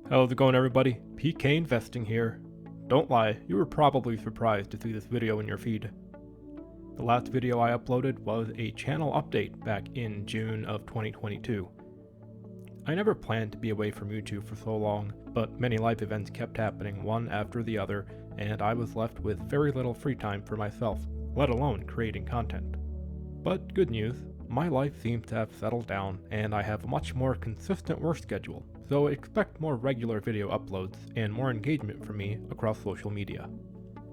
How's it going, everybody? PK Investing here. Don't lie, you were probably surprised to see this video in your feed. The last video I uploaded was a channel update back in June of 2022. I never planned to be away from YouTube for so long, but many life events kept happening one after the other, and I was left with very little free time for myself, let alone creating content. But good news, my life seems to have settled down, and I have a much more consistent work schedule, so expect more regular video uploads and more engagement from me across social media.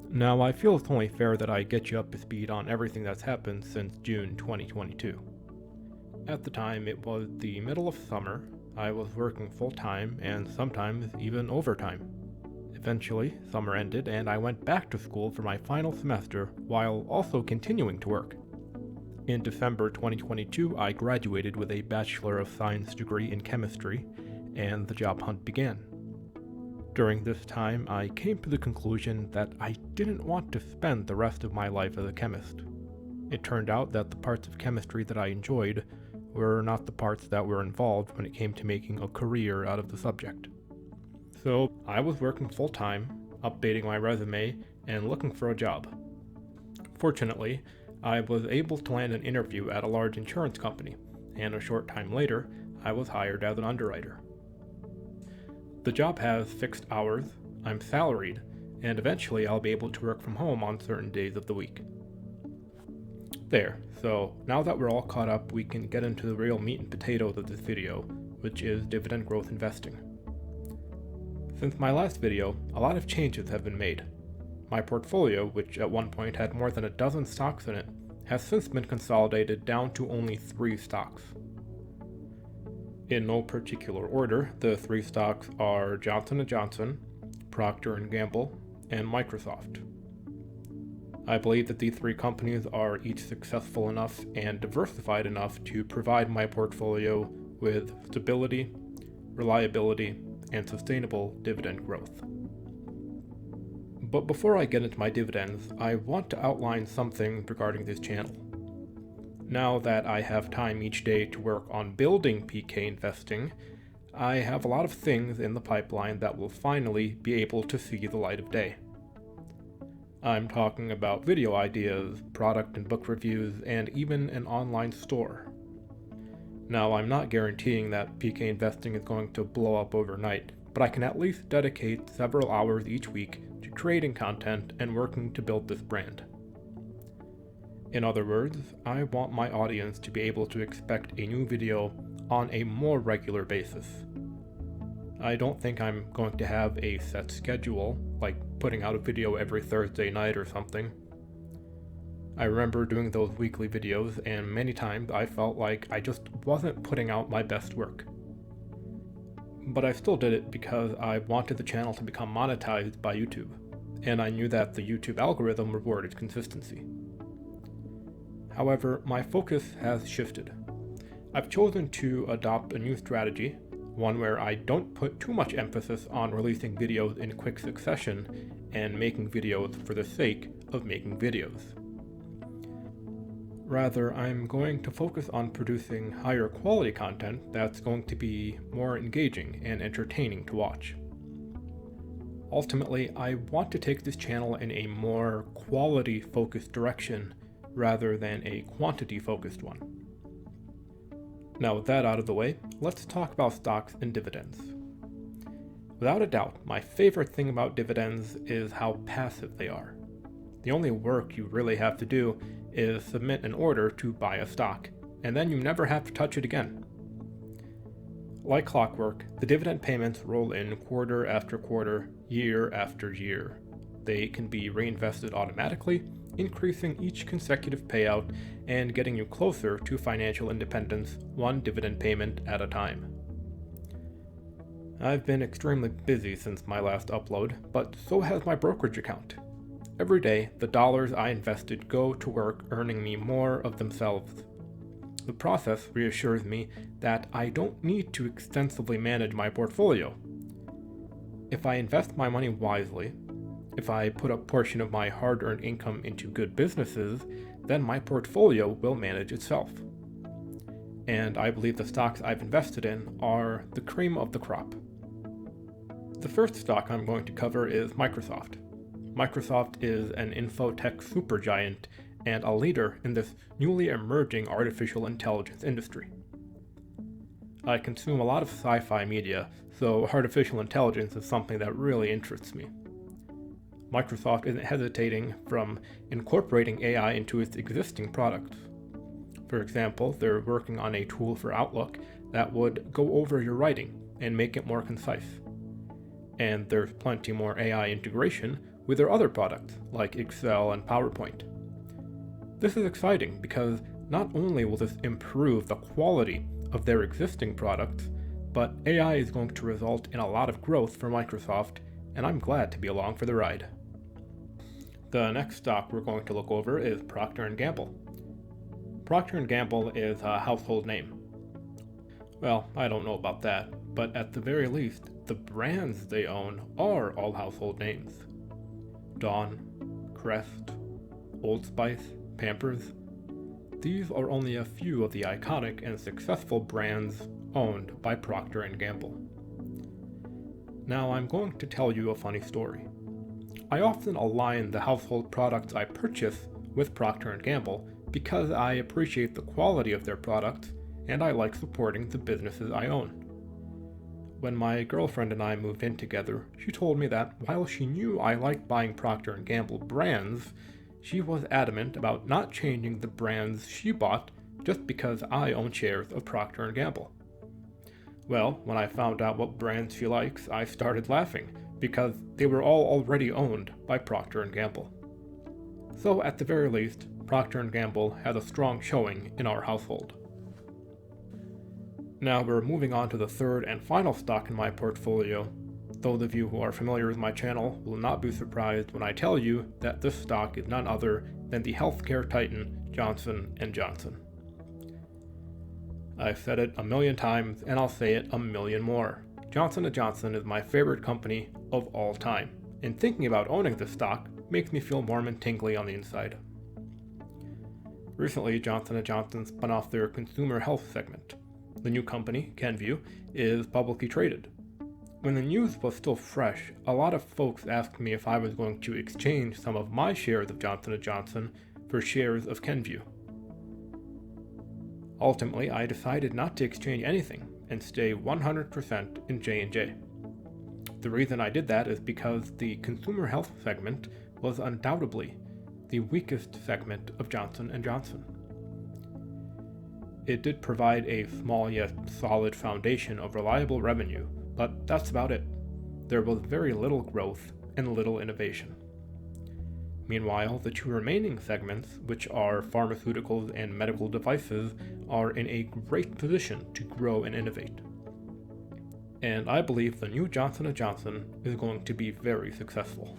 Now, I feel it's only fair that I get you up to speed on everything that's happened since June 2022. At the time, it was the middle of summer. I was working full-time and sometimes even overtime. Eventually, summer ended and I went back to school for my final semester while also continuing to work. In December 2022, I graduated with a Bachelor of Science degree in chemistry, and the job hunt began. During this time, I came to the conclusion that I didn't want to spend the rest of my life as a chemist. It turned out that the parts of chemistry that I enjoyed were not the parts that were involved when it came to making a career out of the subject. So I was working full-time, updating my resume, and looking for a job. Fortunately, I was able to land an interview at a large insurance company, and a short time later, I was hired as an underwriter. The job has fixed hours, I'm salaried, and eventually I'll be able to work from home on certain days of the week. There, so now that we're all caught up, we can get into the real meat and potatoes of this video, which is dividend growth investing. Since my last video, a lot of changes have been made. My portfolio, which at one point had more than a dozen stocks in it, has since been consolidated down to only 3 stocks. In no particular order, the 3 stocks are Johnson & Johnson, Procter & Gamble, and Microsoft. I believe that these 3 companies are each successful enough and diversified enough to provide my portfolio with stability, reliability, and sustainable dividend growth. But before I get into my dividends, I want to outline something regarding this channel. Now that I have time each day to work on building PK Investing, I have a lot of things in the pipeline that will finally be able to see the light of day. I'm talking about video ideas, product and book reviews, and even an online store. Now, I'm not guaranteeing that PK Investing is going to blow up overnight, but I can at least dedicate several hours each week to creating content and working to build this brand. In other words, I want my audience to be able to expect a new video on a more regular basis. I don't think I'm going to have a set schedule, like putting out a video every Thursday night or something. I remember doing those weekly videos, and many times I felt like I just wasn't putting out my best work. But I still did it because I wanted the channel to become monetized by YouTube, and I knew that the YouTube algorithm rewarded consistency. However, my focus has shifted. I've chosen to adopt a new strategy, one where I don't put too much emphasis on releasing videos in quick succession and making videos for the sake of making videos. Rather, I'm going to focus on producing higher quality content that's going to be more engaging and entertaining to watch. Ultimately, I want to take this channel in a more quality-focused direction rather than a quantity-focused one. Now, with that out of the way, let's talk about stocks and dividends. Without a doubt, my favorite thing about dividends is how passive they are. The only work you really have to do is submit an order to buy a stock, and then you never have to touch it again. Like clockwork, the dividend payments roll in quarter after quarter, year after year. They can be reinvested automatically, increasing each consecutive payout and getting you closer to financial independence, one dividend payment at a time. I've been extremely busy since my last upload, but so has my brokerage account. Every day, the dollars I invested go to work earning me more of themselves. The process reassures me that I don't need to extensively manage my portfolio. If I invest my money wisely, if I put a portion of my hard-earned income into good businesses, then my portfolio will manage itself. And I believe the stocks I've invested in are the cream of the crop. The first stock I'm going to cover is Microsoft. Microsoft is an infotech supergiant and a leader in this newly emerging artificial intelligence industry. I consume a lot of sci-fi media, so artificial intelligence is something that really interests me. Microsoft isn't hesitating from incorporating AI into its existing products. For example, they're working on a tool for Outlook that would go over your writing and make it more concise. And there's plenty more AI integration with their other products, like Excel and PowerPoint. This is exciting because not only will this improve the quality of their existing products, but AI is going to result in a lot of growth for Microsoft, and I'm glad to be along for the ride. The next stock we're going to look over is Procter & Gamble. Procter & Gamble is a household name. Well, I don't know about that, but at the very least, the brands they own are all household names. Dawn, Crest, Old Spice, Pampers. These are only a few of the iconic and successful brands owned by Procter & Gamble. Now I'm going to tell you a funny story. I often align the household products I purchase with Procter & Gamble because I appreciate the quality of their products and I like supporting the businesses I own. When my girlfriend and I moved in together, she told me that while she knew I liked buying Procter & Gamble brands, she was adamant about not changing the brands she bought just because I own shares of Procter & Gamble. Well, when I found out what brands she likes, I started laughing because they were all already owned by Procter & Gamble. So at the very least, Procter & Gamble has a strong showing in our household. Now we're moving on to the third and final stock in my portfolio. Those of you who are familiar with my channel will not be surprised when I tell you that this stock is none other than the healthcare titan Johnson & Johnson. I've said it a million times and I'll say it a million more. Johnson & Johnson is my favorite company of all time, and thinking about owning this stock makes me feel warm and tingly on the inside. Recently, Johnson & Johnson spun off their consumer health segment. The new company, Kenvue, is publicly traded. When the news was still fresh, a lot of folks asked me if I was going to exchange some of my shares of Johnson & Johnson for shares of Kenvue. Ultimately, I decided not to exchange anything and stay 100% in J&J. The reason I did that is because the consumer health segment was undoubtedly the weakest segment of Johnson & Johnson. It did provide a small yet solid foundation of reliable revenue, but that's about it. There was very little growth and little innovation. Meanwhile, the two remaining segments, which are pharmaceuticals and medical devices, are in a great position to grow and innovate. And I believe the new Johnson & Johnson is going to be very successful.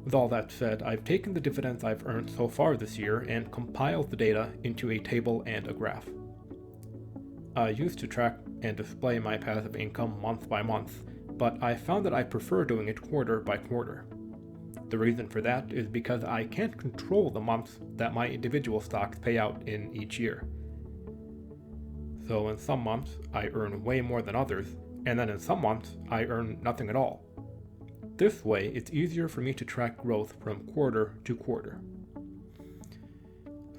With all that said, I've taken the dividends I've earned so far this year and compiled the data into a table and a graph. I used to track and display my passive income month by month, but I found that I prefer doing it quarter by quarter. The reason for that is because I can't control the months that my individual stocks pay out in each year. So in some months, I earn way more than others, and then in some months, I earn nothing at all. This way, it's easier for me to track growth from quarter to quarter.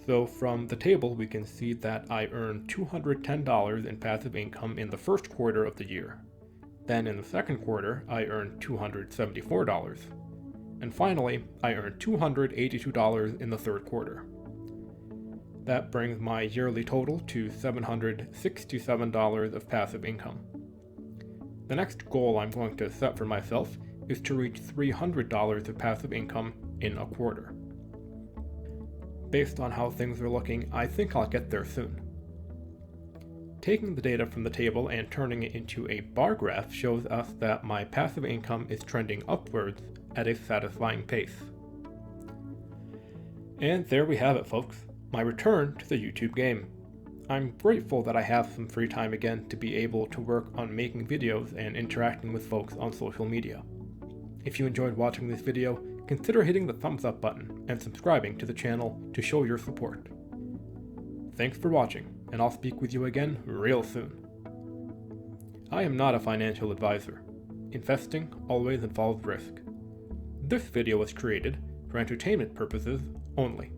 So from the table, we can see that I earned $210 in passive income in the first quarter of the year. Then in the second quarter, I earned $274. And finally, I earned $282 in the third quarter. That brings my yearly total to $767 of passive income. The next goal I'm going to set for myself is to reach $300 of passive income in a quarter. Based on how things are looking, I think I'll get there soon. Taking the data from the table and turning it into a bar graph shows us that my passive income is trending upwards at a satisfying pace. And there we have it, folks. My return to the YouTube game. I'm grateful that I have some free time again to be able to work on making videos and interacting with folks on social media. If you enjoyed watching this video, consider hitting the thumbs up button and subscribing to the channel to show your support. Thanks for watching, and I'll speak with you again real soon. I am not a financial advisor. Investing always involves risk. This video was created for entertainment purposes only.